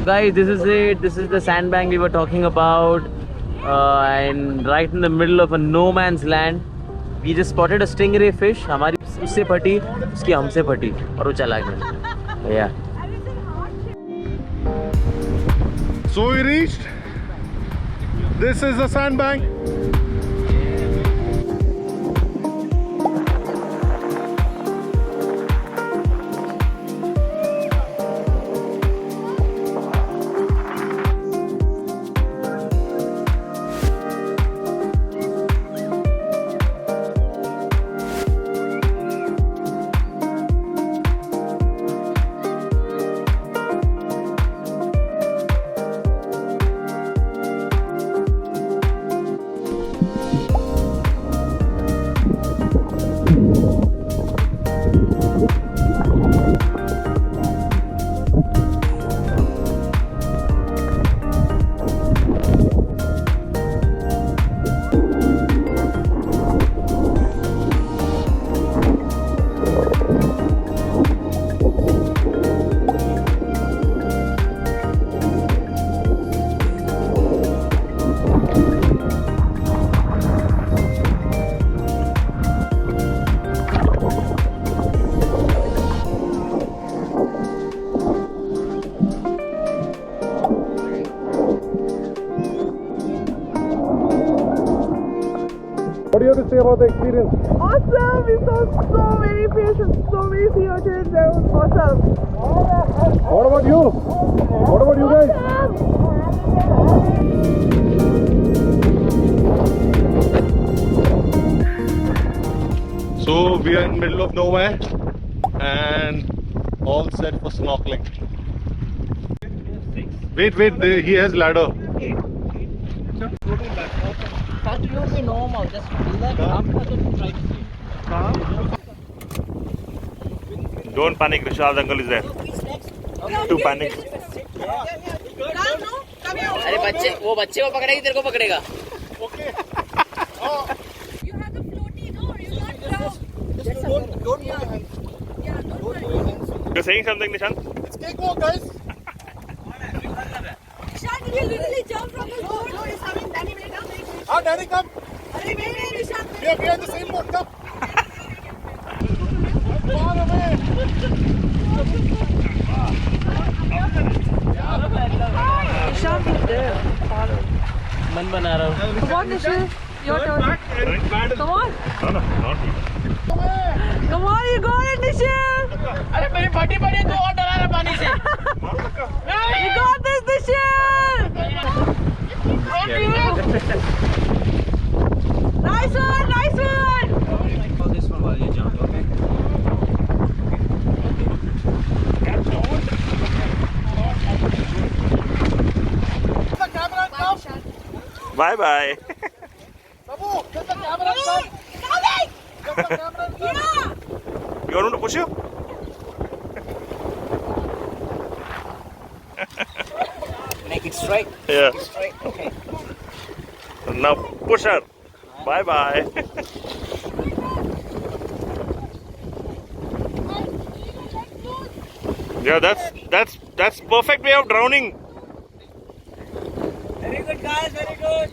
Guys, this is it. This is the sandbank we were talking about, and right in the middle of a no man's land. We just spotted a stingray fish. हमारी उससे फटी, उसकी हमसे फटी और वो चला गया. Yeah. So we reached. This is the sandbank. What do you have to say about the experience? Awesome! We saw so many fish and so many sea urchins. That was awesome. What about you? What about you guys? So we are in the middle of nowhere and all set for snorkeling. Wait, he has ladder. First you will be normal, just relax. After that try to sleep. Don't panic, Rishad uncle is there. To panic. अरे बच्चे वो बच्चे को पकड़ेगी तेरे को पकड़ेगा. Okay. You have the floaty, no? You not drown. Don't move your hands. Yeah, don't worry. You're saying something, Nishan? It's cakewalk, guys. Nishan, did you literally jump from the boat? No, he's coming. Danny, wait up. Ah, Daddy, come. Wait, Nishan. We are in the same boat. Come. Far away. Nishan is there. मन बना रहा हूँ. Come on, Nishan. Your turn. Come on. No, not you. Come on, you got it, Nishan. अरे मेरी फटी पड़ी तो और डरा रहा पानी से. You got this, Nishan. Nice one, nice one. Hold this one while you jump, okay? Bye bye. Coming. Yeah. You want me to push you? Make it straight. Yeah. Straight. Okay. Now push her. Bye bye. Yeah, that's perfect way of drowning. Very good guys. Very good.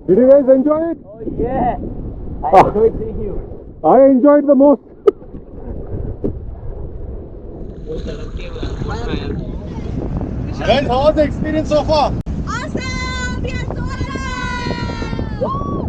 Did you guys enjoy it? Oh yeah, I enjoyed seeing you. I enjoyed the most. Guys, how was the experience so far? Awesome! We are so alive! Woo!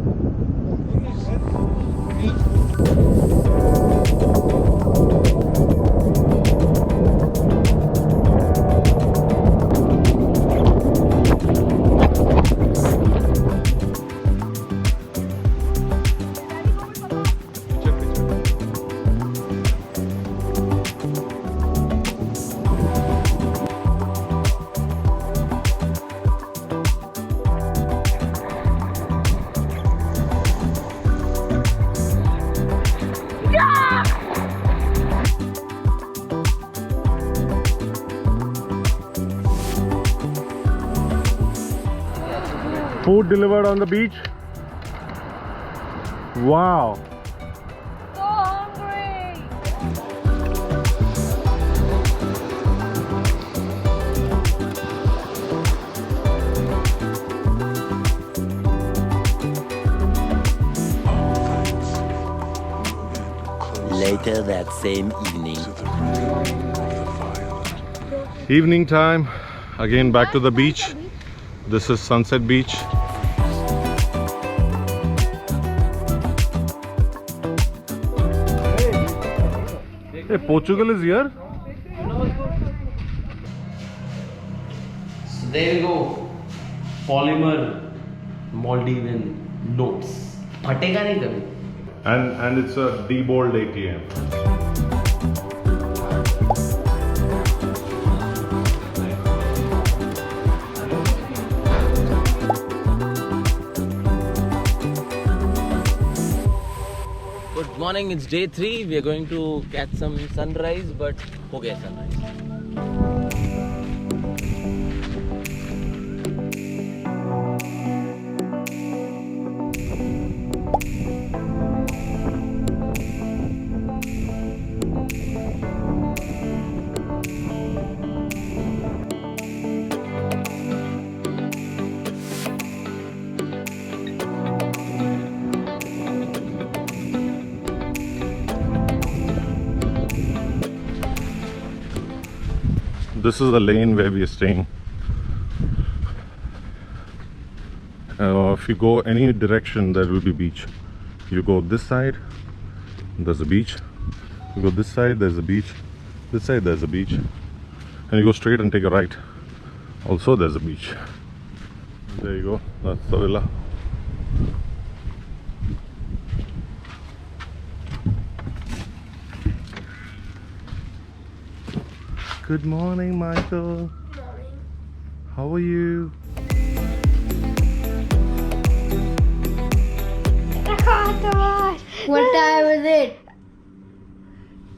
Food delivered on the beach. Wow. So hungry! Later that same evening. Evening time. Again back to the beach. This is Sunset Beach. Hey, Portugal is here? So there you go. Polymer Maldivian notes. फटेगा नहीं कभी. And it's a debold ATM. Good morning, it's day 3. We are going to catch some sunrise, but हो गया sunrise. This is the lane where we are staying. If you go any direction, there will be beach. You go this side, there's a beach. You go this side, there's a beach. This side, there's a beach. And you go straight and take a right. Also, there's a beach. There you go. That's the villa. Good morning, Michael. How are you? What time is it?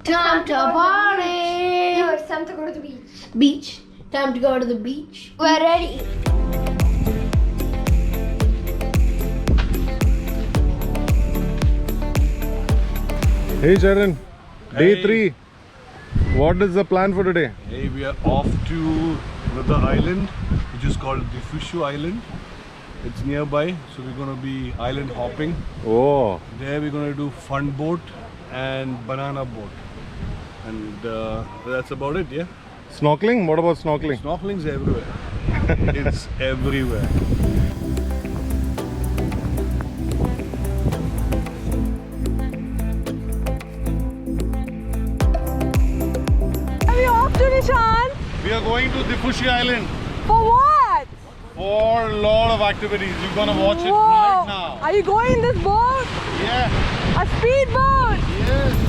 Time to party. No, it's time to go to the beach. Beach. Time to go to the beach. We're ready. Hey, Sharon. Day 3. What is the plan for today? Hey, we are off to another island which is called Dhiffushi Island. It's nearby, so we're going to be island hopping. Oh, There we're going to do fun boat and banana boat. And that's about it, yeah? snorkeling? What about snorkeling? Snorkeling's everywhere. It's everywhere. Are we off to Nishan? We are going to Dhiffushi Island For what? for a lot of activities. You're gonna watch it Whoa. right now. Are you going in this boat? Yeah. A speedboat? Yes.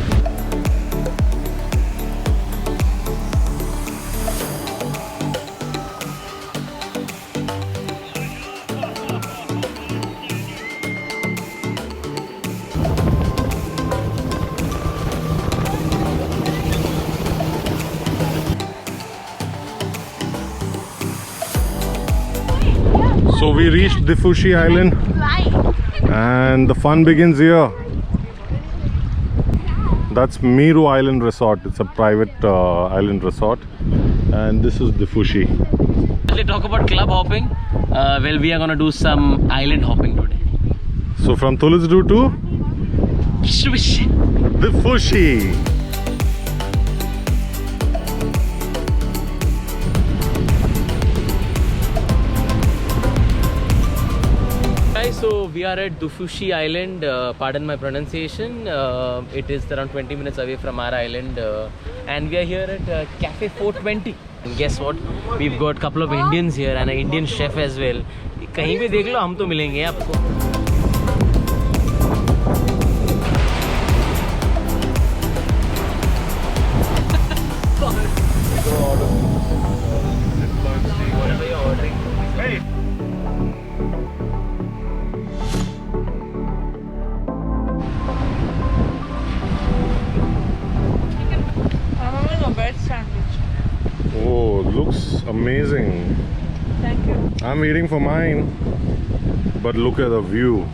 So we reached Dhiffushi Island and the fun begins here. That's Meru Island Resort. It's a private island resort and this is Dhiffushi. Let's talk about club hopping. Well, we are gonna do some island hopping today. So from Thulusdhoo to Dhiffushi. Guys, so we are at Dhiffushi Island. Pardon my pronunciation. It is around 20 minutes away from our island, and we are here at Cafe 420. And guess what? We've got a couple of Indians here and an Indian chef as well. कहीं भी देख लो हम तो मिलेंगे आपको. Whatever you're ordering. Hey. I'm having a veg sandwich. Oh, looks amazing. Thank you. I'm waiting for mine. But look at the view.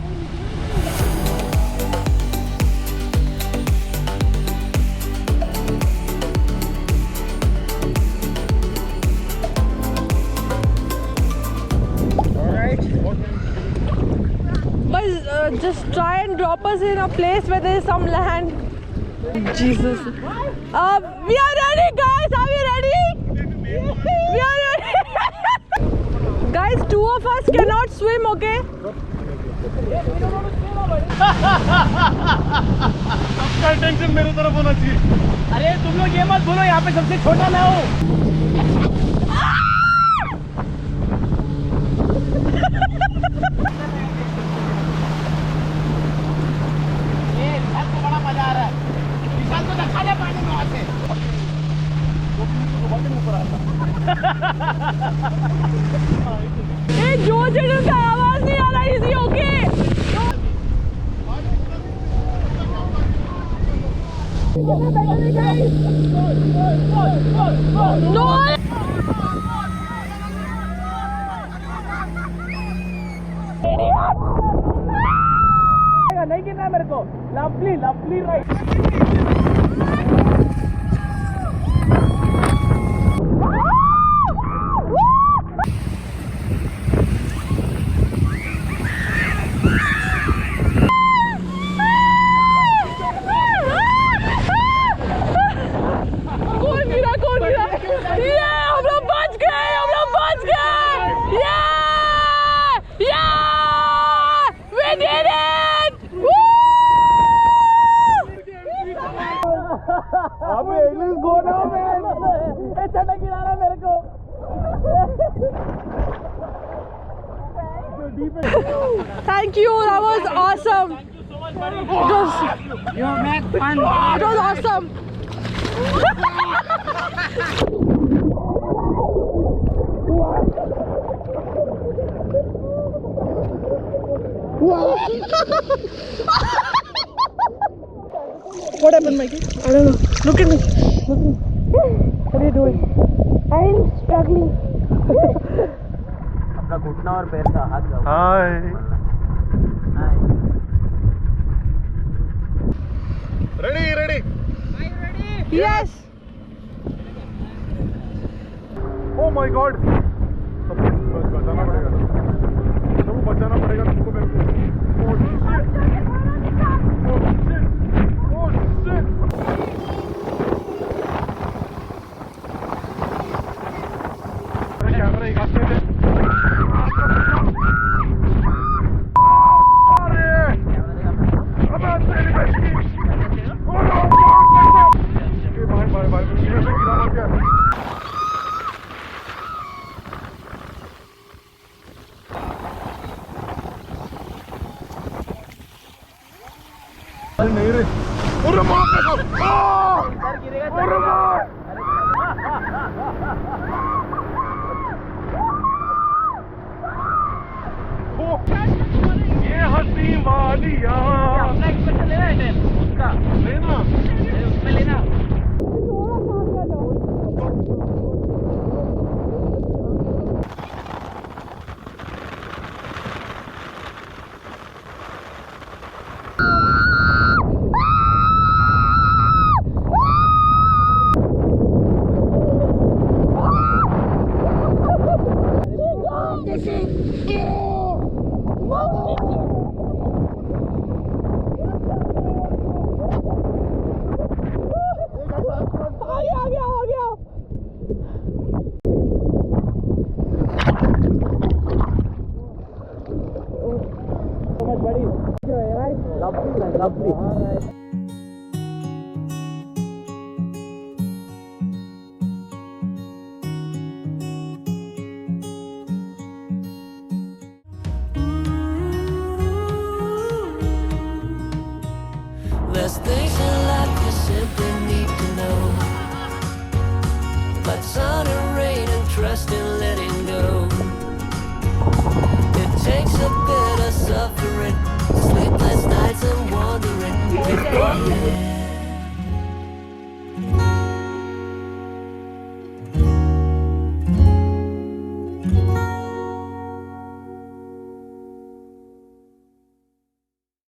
But just try and drop us in a place where there is some land. Jesus. We are ready, guys. Are we ready? We are ready. Guys, two of us cannot swim, okay? सबका tension मेरे तरफ होना चाहिए. अरे तुम लोग ये मत बोलो यहाँ पे सबसे छोटा मैं हूँ. ये विशाल को बड़ा मजा आ रहा है. विशाल को धक्का दे पानी में वहाँ से. Hey, George, का आवाज नहीं आ रहा. Is he okay? No. नहीं गिरना है मेरे को. Lovely lovely right. Thank you, that was awesome. You make fun. It was awesome. What happened, Mikey? I don't know. Look at me. What are you doing? I'm struggling. अपना घुटना और पैर का हाथ जाओ. Hi. Ready, ready. Yes. Oh my God. बचाना पड़ेगा. सबको बचाना पड़ेगा तुमको मेरे को. Oh shit. Oh shit. Oh shit. अरे कैमरा एक हाथ में दे. नहीं रे. अरे मार देखो. अरे मार. ये हंसी वालिया. अपना एक्सप्रेशन लेना है उसका. लेना. उसमें लेना. There's things in life you simply need to know. Like sun and rain and trust in letting go. It takes a bit of suffering, sleepless nights and wandering.